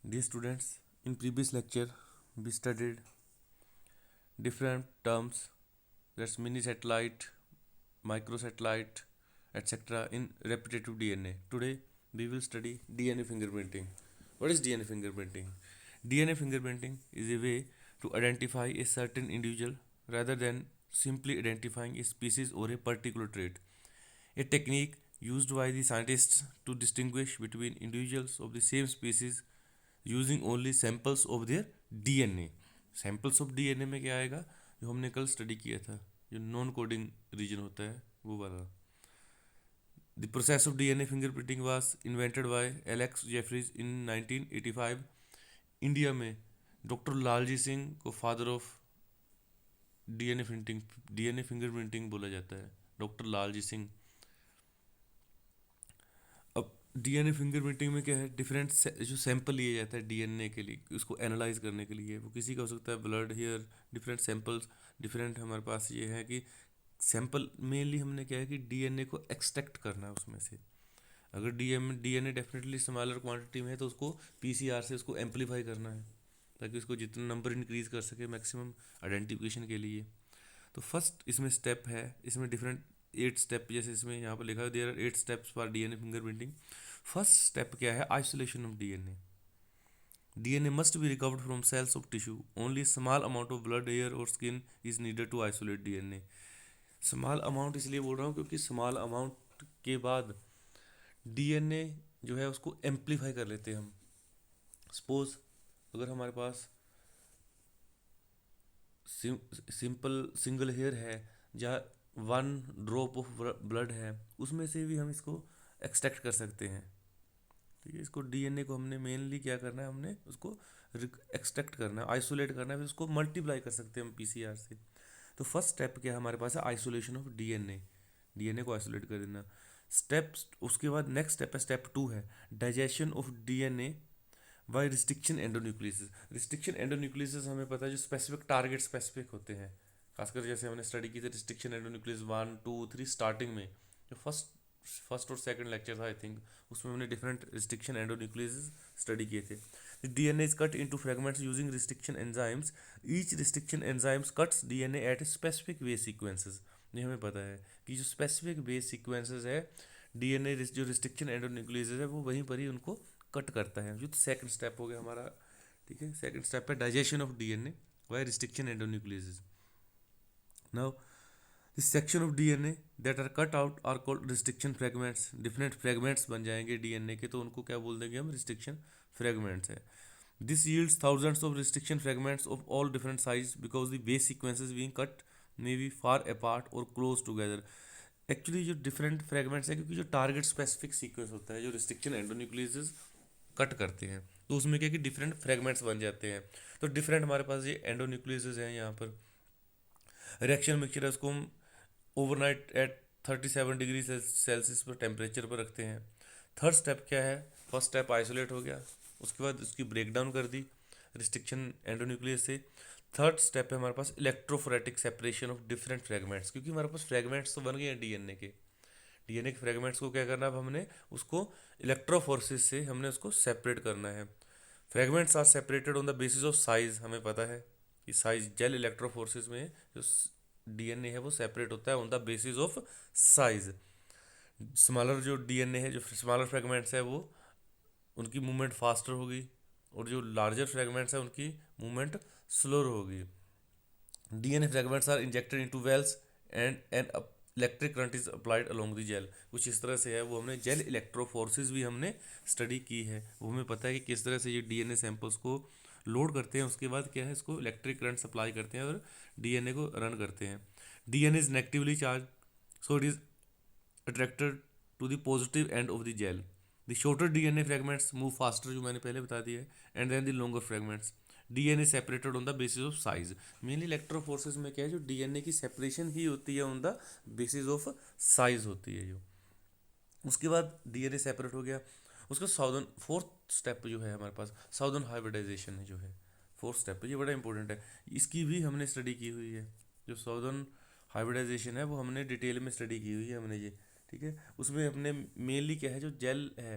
Dear students, in previous lecture we studied different terms, that's mini satellite, microsatellite, etc. in repetitive DNA. Today we will study DNA fingerprinting. What is DNA fingerprinting? DNA fingerprinting is a way to identify a certain individual rather than simply identifying a species or a particular trait. A technique used by the scientists to distinguish between individuals of the same species using only samples of their DNA. Samples of DNA में क्या आएगा, जो हमने कल study किया था, जो non coding region होता है वो वाला। The process of DNA fingerprinting was invented by Alex Jeffreys in 1985। India में डॉक्टर लालजी सिंह को फादर ऑफ डीएनए फिंगरप्रिंटिंग बोला जाता है, डॉक्टर लालजी सिंह। अब डीएनए फिंगरप्रिंटिंग में क्या है, डिफरेंट जो सैंपल लिए जाता है डीएनए के लिए, उसको एनालाइज करने के लिए, वो किसी का हो सकता है blood, hair, different samples. Different हमारे पास ये है कि सैंपल मेनली हमने क्या है कि डीएनए को एक्सट्रैक्ट करना है उसमें से। अगर डीएनए डेफिनेटली स्मॉलर क्वांटिटी में है तो उसको पीसीआर से उसको एम्पलीफाई करना है, ताकि उसको जितना नंबर इंक्रीज कर सके मैक्सिमम आइडेंटिफिकेशन के लिए। तो फर्स्ट इसमें स्टेप है, इसमें डिफरेंट 8 स्टेप, जैसे इसमें यहाँ पर लिखा है there are 8 steps for DNA fingerprinting. First step क्या है, isolation of DNA. DNA must be recovered from cells of tissue, only small amount of blood, hair और skin is needed to isolate DNA. Small amount इसलिए बोल रहा हूँ क्योंकि small amount के बाद डीएनए जो है उसको एम्पलीफाई कर लेते हैं हम। सपोज अगर हमारे पास सिंपल सिंगल हेयर है, जहाँ 1 ड्रॉप ऑफ ब्लड है, उसमें से भी हम इसको एक्सट्रैक्ट कर सकते हैं। ठीक है, इसको डीएनए को हमने मेनली क्या करना है, हमने उसको एक्सट्रैक्ट करना है, आइसोलेट करना है, फिर उसको मल्टीप्लाई कर सकते हैं हम पीसीआर से। तो फर्स्ट स्टेप क्या हमारे पास है, आइसोलेशन ऑफ डीएनए। डीएनए को आइसोलेट कर देना। स्टेप्स उसके बाद नेक्स्ट स्टेप है, स्टेप 2 है digestion of DNA by restriction endonuclease. Restriction endonuclease हमें पता है जो स्पेसिफिक टारगेट स्पेसिफिक होते हैं, खासकर जैसे हमने स्टडी की थी रिस्ट्रिक्शन एंडोन्यूक्लियस 1 2 3 स्टार्टिंग में, जो फर्स्ट और सेकंड लेक्चर था आई थिंक, उसमें हमने डिफरेंट रिस्ट्रिक्शन एंडोन्यूक्लियस स्टडी किए थे। DNA is cut into fragments using restriction enzymes. Each restriction enzymes cuts DNA at specific base sequences. ये हमें पता है कि जो स्पेसिफिक बेस सीक्वेंसेस है डीएनए जो रिस्ट्रिक्शन एंडोन्यूक्लियस है वो वहीं पर ही उनको कट करता है, जो सेकंड स्टेप हो गया हमारा। ठीक है, सेकंड स्टेप है digestion of DNA by restriction endonuclease. Now this section of DNA that are cut out are called restriction fragments. Different fragments बन जाएंगे डीएनए के, तो उनको क्या बोल देंगे हम, रिस्ट्रिक्शन फ्रेगमेंट्स है। This yields thousands of restriction fragments of all different sizes because the base sequences being cut may be far apart or close together। Actually जो डिफरेंट फ्रेगमेंट्स हैं, क्योंकि जो टारगेट स्पेसिफिक सीक्वेंस होता है जो restriction endonuclease cut करते हैं, तो उसमें क्या कि डिफरेंट फ्रेगमेंट्स बन जाते हैं। तो डिफरेंट हमारे पास ये एंडोन्यूक्लियस हैं यहाँ पर। रिएक्शन मिक्सचर है, उसको हम ओवरनाइट एट 37 डिग्री सेल्सियस पर टेम्परेचर पर रखते हैं। थर्ड स्टेप क्या है, फर्स्ट स्टेप आइसोलेट हो गया, उसके बाद उसकी ब्रेक डाउन कर दी रिस्ट्रिक्शन एंडोन्यूक्लियस से। थर्ड स्टेप है हमारे पास electrophoretic separation of different fragments, क्योंकि हमारे पास फ्रेगमेंट्स तो बन गए हैं डीएनए के। डीएनए के फ्रेगमेंट्स को क्या करना है, अब हमने उसको इलेक्ट्रोफोर्सिस से हमने उसको सेपरेट करना है। Fragments are separated on the basis of size. हमें पता है कि साइज जेल इलेक्ट्रोफोर्सिस में जो डीएनए है वो सेपरेट होता है on the basis of size. Smaller जो डीएनए है, जो स्मॉलर फ्रेगमेंट्स है वो उनकी मूवमेंट फास्टर होगी, और जो लार्जर फ्रेगमेंट्स है उनकी मूवमेंट स्लोर होगी। DNA fragments are injected into wells and an electric current is applied along the gel. कुछ इस तरह से है, वो हमने जेल इलेक्ट्रोफोर्सिस भी हमने स्टडी की है, वो हमें पता है कि किस तरह से ये डीएनए सैंपल्स को लोड करते हैं, उसके बाद क्या है इसको इलेक्ट्रिक करंट सप्लाई करते हैं और डीएनए को रन करते हैं। DNA is negatively charge, so it is attracted to the positive end of the gel. The shorter DNA fragments move faster, जो मैंने पहले बता दिया है, and then the longer fragments. DNA separated on the basis of size. Mainly electrophoresis में क्या है, जो डीएनए की सेपरेशन ही होती है on the basis of size होती है जो। उसके बाद डीएनए सेपरेट हो गया, उसका साउदर्न फोर्थ स्टेप जो है हमारे पास साउदर्न हाइब्रिडाइजेशन है जो है, फोर्थ स्टेप है, ये बड़ा इंपॉर्टेंट है। इसकी भी हमने स्टडी की हुई है, जो साउदर्न हाइब्रिडाइजेशन है वो हमने डिटेल में स्टडी की हुई है हमने ये। ठीक है, उसमें हमने मेनली क्या है, जो जेल है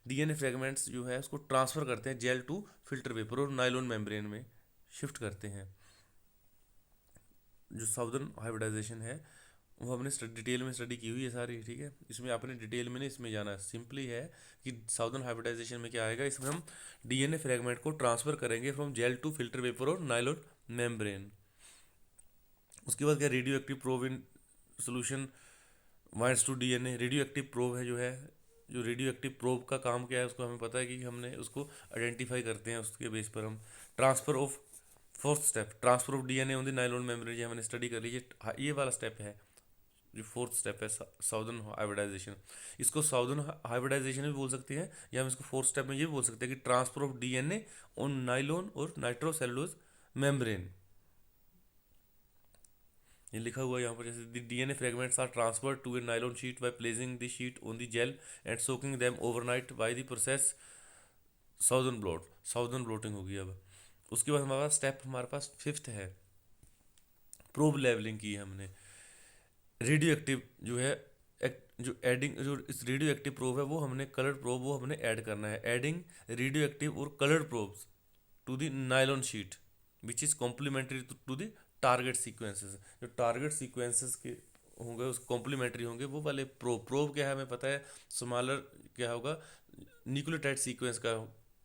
डीएनए फ्रेगमेंट्स जो है उसको ट्रांसफ़र करते हैं जेल टू फिल्टर पेपर और नाइलॉन मेम्ब्रेन में शिफ्ट करते हैं। जो साउदर्न हाइब्रिडाइजेशन है वो हमने डिटेल में स्टडी की हुई है सारी, ठीक है। इसमें आपने डिटेल में नहीं इसमें जाना, सिंपली है कि साउदर्न हाइब्रिडाइजेशन में क्या आएगा, इसमें हम डीएनए फ्रेगमेंट को ट्रांसफ़र करेंगे from gel to filter paper और नाइलॉन मेम्ब्रेन। उसके बाद क्या, radioactive probe in solution binds to DNA. Radioactive probe है जो है, जो रेडियो एक्टिव प्रोब का काम क्या है उसको हमें पता है कि हमने उसको आइडेंटिफाई करते हैं, उसके बेस पर हम transfer of fourth step transfer of DNA on the nylon membrane, ये हमने स्टडी कर ली। ये वाला स्टेप है जो फोर्थ स्टेप है साउदर्न हाइब्रिडाइजेशन। इसको साउदर्न हाइब्रिडाइजेशन भी बोल सकते हैं, या हम इसको फोर्थ स्टेप में ये भी बोल सकते हैं कि transfer of DNA on nylon और नाइट्रोसेलुलोज मेम्ब्रेन। ये लिखा हुआ है यहाँ पर, जैसे the DNA fragments are transferred to a nylon sheet by placing the sheet on the gel and soaking them overnight by the process southern blotting होगी अब। उसके बाद हमारे पास स्टेप, हमारे पास फिफ्थ है, प्रोब लेवलिंग की है हमने। रेडियो एक्टिव जो है जो एडिंग, जो इस रेडियो एक्टिव प्रोब है वो हमने कलर्ड प्रोब वो हमने ऐड करना है। एडिंग रेडियो एक्टिव और coloured probes to the nylon sheet which is complementary to the target sequences. जो टारगेट सीक्वेंसेस के होंगे उस कॉम्प्लीमेंट्री होंगे वो वाले प्रोब क्या है हमें पता है, स्मॉलर क्या होगा, न्यूक्लियोटाइड सीक्वेंस का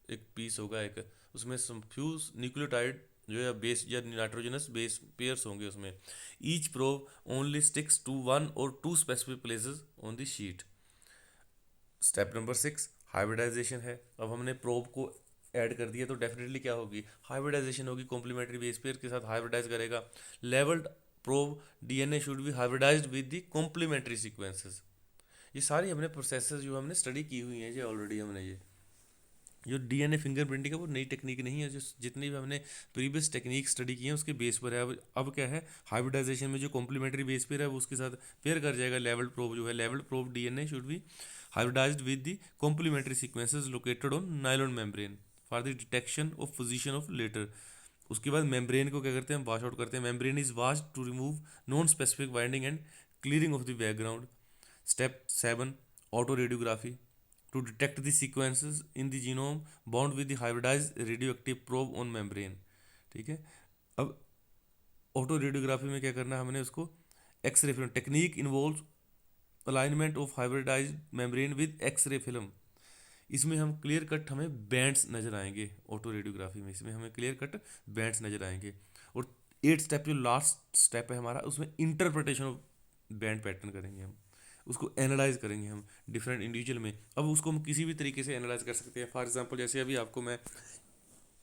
एक पीस होगा, एक उसमें फ्यूज न्यूक्लियोटाइड जो है बेस या नाइट्रोजनस बेस पेयर्स होंगे उसमें। Each probe only sticks to one और two specific places on the sheet. Step number 6 hybridization है। अब हमने प्रोब को ऐड कर दिया तो डेफिनेटली क्या होगी, हाइब्रिडाइजेशन होगी, कॉम्प्लीमेंट्री बेस पेयर के साथ हाइब्रिडाइज करेगा। Labelled probe DNA should be hybridised with the complementary sequences. ये सारी हमने प्रोसेसेस जो हमने स्टडी की हुई हैं ये ऑलरेडी हमने ये जो डीएनए फिंगरप्रिंटिंग है वो नई टेक्निक नहीं है, जो जितनी भी हमने प्रीवियस टेक्निक स्टडी की है उसके बेस पर है। अब क्या है, हाइब्रिडाइजेशन में जो कॉम्प्लीमेंट्री बेस पेयर है वो उसके साथ पेयर कर जाएगा। लेवल्ड प्रोब जो है, labelled probe DNA should be hybridised with the complementary sequences located on nylon membrane for the detection of position of letter. उसके बाद मेम्ब्रेन को क्या करते हैं, हम वॉश आउट करते हैं। Membrane is wash to remove non specific binding and clearing of the background. Step 7 autoradiography to detect the sequences in the genome bound with the hybridized radioactive probe on membrane, ठीक है। अब auto radiography में क्या करना है हमने उसको, x ray film technique involve alignment of hybridised membrane with x ray film. इसमें हम क्लियर कट हमें बैंड्स नजर आएंगे ऑटो रेडियोग्राफी में, इसमें हमें क्लियर कट बैंड्स नजर आएंगे। और 8 स्टेप जो लास्ट स्टेप है हमारा, उसमें इंटरप्रिटेशन ऑफ बैंड पैटर्न करेंगे हम, उसको एनालाइज करेंगे हम डिफरेंट इंडिविजुअल में। अब उसको हम किसी भी तरीके से एनालाइज कर सकते हैं। फॉर एग्जांपल जैसे अभी आपको मैं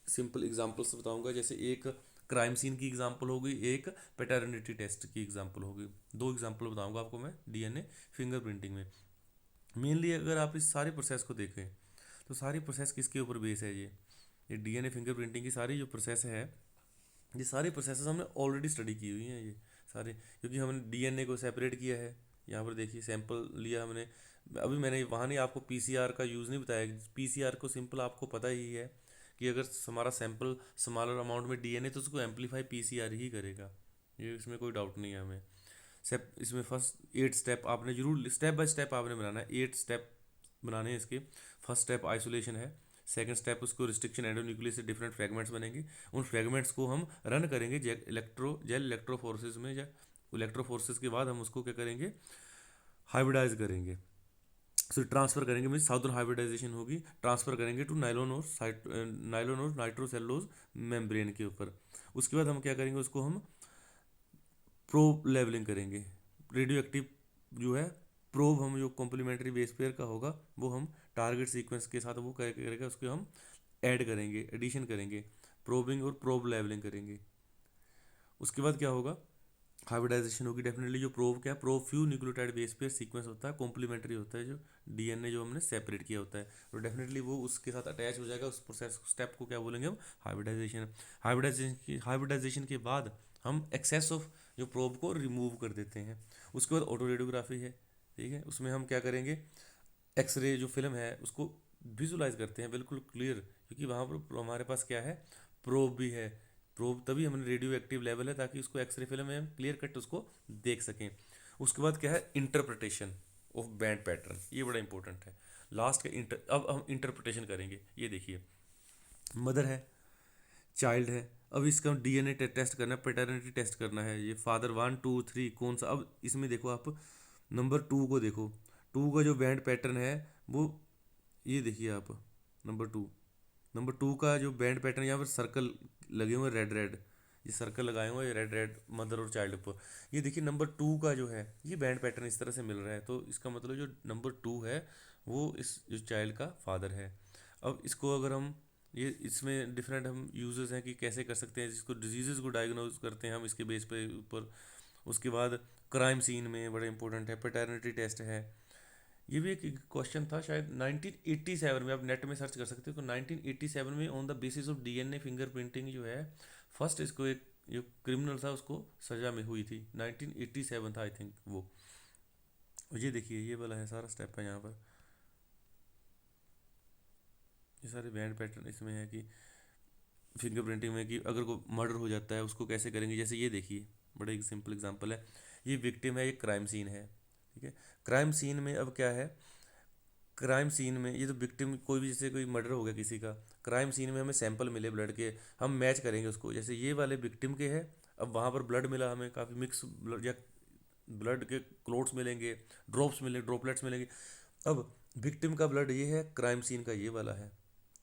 सिंपल एग्जांपल्स बताऊंगा, जैसे एक क्राइम सीन की एग्जांपल होगी, एक पैटर्निटी टेस्ट की एग्जांपल होगी। दो एग्जांपल बताऊंगा आपको मैं डीएनए फिंगरप्रिंटिंग में। मेनली अगर आप इस सारे प्रोसेस को देखें तो सारी प्रोसेस किसके ऊपर बेस है, ये डीएनए फिंगरप्रिंटिंग की सारी जो प्रोसेस है, ये सारी प्रोसेस हमने ऑलरेडी स्टडी की हुई हैं ये सारे, क्योंकि हमने डीएनए को सेपरेट किया है। यहाँ पर देखिए सैंपल लिया हमने, अभी मैंने वहाँ नहीं आपको पीसीआर का यूज़ नहीं बताया। पीसीआर को सिंपल आपको पता ही है कि अगर हमारा सैंपल स्मॉलर अमाउंट में डीएनए तो उसको एम्पलीफाई पीसीआर ही करेगा, ये इसमें कोई डाउट नहीं है हमें। स्टेप इसमें फर्स्ट 8 स्टेप आपने जरूर स्टेप बाय स्टेप आपने बनाना है, 8 स्टेप बनाने हैं इसके। फर्स्ट स्टेप आइसोलेशन है, सेकंड स्टेप उसको रिस्ट्रिक्शन एंडोन्यूक्लियस से डिफरेंट फ्रेगमेंट्स बनेंगे, उन फ्रेगमेंट्स को हम रन करेंगे जेल इलेक्ट्रोफोर्सेस में, या इलेक्ट्रोफोर्सेस के बाद हम उसको क्या करेंगे, हाइब्रिडाइज करेंगे, फिर ट्रांसफर करेंगे, मीन साउदर्न हाइब्रिडाइजेशन होगी, ट्रांसफर करेंगे टू नाइलॉन और नाइट्रोसेलुलोज मेम्ब्रेन के ऊपर। उसके बाद हम क्या करेंगे, उसको हम प्रोब लेवलिंग करेंगे। रेडियो एक्टिव जो है प्रोब हम जो कॉम्प्लीमेंट्री बेस पेयर का होगा वो हम टारगेट सीक्वेंस के साथ वो करेगा, उसको हम ऐड करेंगे, एडिशन करेंगे, प्रोबिंग और प्रोब लेवलिंग करेंगे। उसके बाद क्या होगा, हाइब्रिडाइजेशन होगी डेफिनेटली। जो प्रोब क्या है, probe few nucleotide base pair sequence होता है, कॉम्प्लीमेंट्री होता है, जो डीएनए जो हमने सेपरेट किया होता है, तो डेफिनेटली वो उसके साथ अटैच हो जाएगा। उस प्रोसेस स्टेप को क्या बोलेंगे हम, हाइब्रिडाइजेशन। हाइब्रिडाइजेशन के बाद हम एक्सेस ऑफ जो प्रोब को रिमूव कर देते हैं। उसके बाद ऑटो रेडियोग्राफी है, ठीक है। उसमें हम क्या करेंगे, एक्सरे जो फिल्म है उसको विजुलाइज करते हैं बिल्कुल क्लियर, क्योंकि वहाँ पर हमारे पास क्या है, प्रोब भी है। प्रोब तभी हमने रेडियो एक्टिव लेवल है ताकि उसको एक्सरे फिल्म में हम क्लियर कट उसको देख सकें। उसके बाद क्या है, इंटरप्रिटेशन ऑफ बैंड पैटर्न, ये बड़ा इंपॉर्टेंट है। लास्ट का अब हम इंटरप्रिटेशन करेंगे। ये देखिए, मदर है, चाइल्ड है, अब इसका हम डीएनए टेस्ट करना है, पेटर्निटी टेस्ट करना है। ये फादर 1 2 3 कौन सा, अब इसमें देखो आप नंबर 2 को देखो, 2 का जो बैंड पैटर्न है वो, ये देखिए आप नंबर 2 का जो बैंड पैटर्न, यहाँ पर सर्कल लगे हुए रेड रेड, ये सर्कल लगाए हुए हैं रेड रेड मदर और चाइल्ड पर। ये देखिए नंबर 2 का जो है ये बैंड पैटर्न इस तरह से मिल रहा है, तो इसका मतलब जो नंबर 2 है वो इस जो चाइल्ड का फादर है। अब इसको अगर हम, ये इसमें डिफरेंट हम यूजेस हैं कि कैसे कर सकते हैं, जिसको डिजीज़ को डायग्नोज करते हैं हम इसके बेस पे ऊपर। उसके बाद क्राइम सीन में बड़ा इंपॉर्टेंट है, पैटर्निटी टेस्ट है। ये भी एक क्वेश्चन था शायद 1987 में, आप नेट में सर्च कर सकते हो, तो 1987 में on the basis of DNA fingerprinting जो है फर्स्ट इसको एक जो क्रिमिनल था उसको सजा में हुई थी, 1987 था आई थिंक वो। ये देखिए ये वाला है, सारा स्टेप है यहाँ पर, ये सारे बैंड पैटर्न इसमें है कि फिंगरप्रिंटिंग में कि अगर को मर्डर हो जाता है उसको कैसे करेंगे। जैसे ये देखिए बड़ा एक सिंपल एग्जांपल है, ये विक्टिम है, ये क्राइम सीन है, ठीक है। क्राइम सीन में अब क्या है, क्राइम सीन में ये तो विक्टिम, कोई भी जैसे कोई मर्डर हो गया किसी का, क्राइम सीन में हमें सैंपल मिले ब्लड के, हम मैच करेंगे उसको, जैसे ये वाले विक्टिम के हैं, अब वहाँ पर ब्लड मिला हमें काफ़ी मिक्स ब्लड, या ब्लड के क्लोट्स मिलेंगे, ड्रॉप्स मिलेंगे, ड्रॉपलेट्स मिलेंगे। अब विक्टिम का ब्लड ये है, क्राइम सीन का ये वाला है,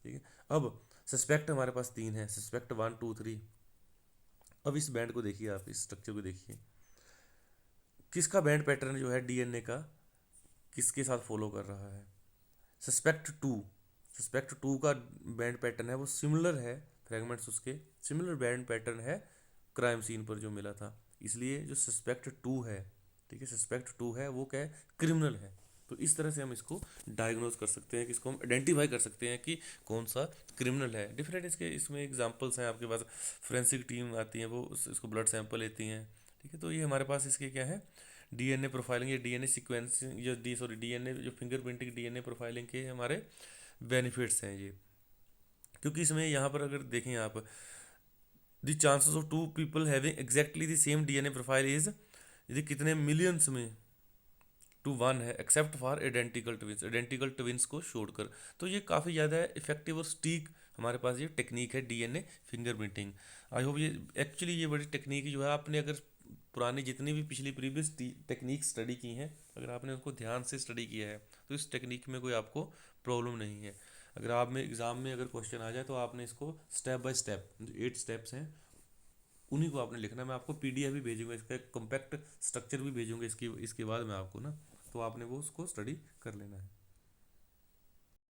ठीक है। अब सस्पेक्ट हमारे पास 3 है, सस्पेक्ट 1 2 3। अब इस बैंड को देखिए, आप इस स्ट्रक्चर को देखिए, किसका बैंड पैटर्न जो है डीएनए का किसके साथ फॉलो कर रहा है। सस्पेक्ट 2, सस्पेक्ट 2 का बैंड पैटर्न है वो सिमिलर है, फ्रेगमेंट्स उसके सिमिलर बैंड पैटर्न है क्राइम सीन पर जो मिला था, इसलिए जो सस्पेक्ट 2 है, ठीक है, सस्पेक्ट 2 है वो क्या है, क्रिमिनल है। तो इस तरह से हम इसको डायग्नोज कर सकते हैं कि इसको हम आइडेंटिफाई कर सकते हैं कि कौन सा क्रिमिनल है। डिफरेंट इसके इसमें एग्जांपल्स हैं आपके पास, फोरेंसिक टीम आती है वो इसको ब्लड सैंपल लेती हैं, ठीक है। तो ये हमारे पास इसके क्या है, डीएनए प्रोफाइलिंग, ये डीएनए सीक्वेंसिंग, जो डीएनए जो फिंगरप्रिंटिंग डीएनए प्रोफाइलिंग के हमारे बेनिफिट्स हैं ये। क्योंकि इसमें यहाँ पर अगर देखें आप, the chances of 2 people having exactly the same DNA profile is, यदि कितने मिलियंस में 2 1 है, एक्सेप्ट फॉर आइडेंटिकल ट्विंस को छोड़कर। तो ये काफ़ी ज़्यादा इफेक्टिव और स्टीक हमारे पास ये टेक्निक है डीएनए फिंगरप्रिंटिंग। आई होप ये एक्चुअली ये बड़ी टेक्निक जो है, आपने अगर पुरानी जितनी भी पिछली प्रीवियस टेक्निक स्टडी की हैं, अगर आपने उनको ध्यान से स्टडी किया है तो इस टेक्निक में कोई आपको प्रॉब्लम नहीं है। अगर आप में एग्ज़ाम में अगर क्वेश्चन आ जाए तो आपने इसको स्टेप बाय स्टेप, जो 8 स्टेप्स हैं उन्हीं को आपने लिखना है। मैं आपको पीडीएफ भी भेजूंगा, इसका एक कॉम्पैक्ट स्ट्रक्चर भी भेजूंगा इसकी, इसके बाद मैं आपको ना, तो आपने वो उसको स्टडी कर लेना है।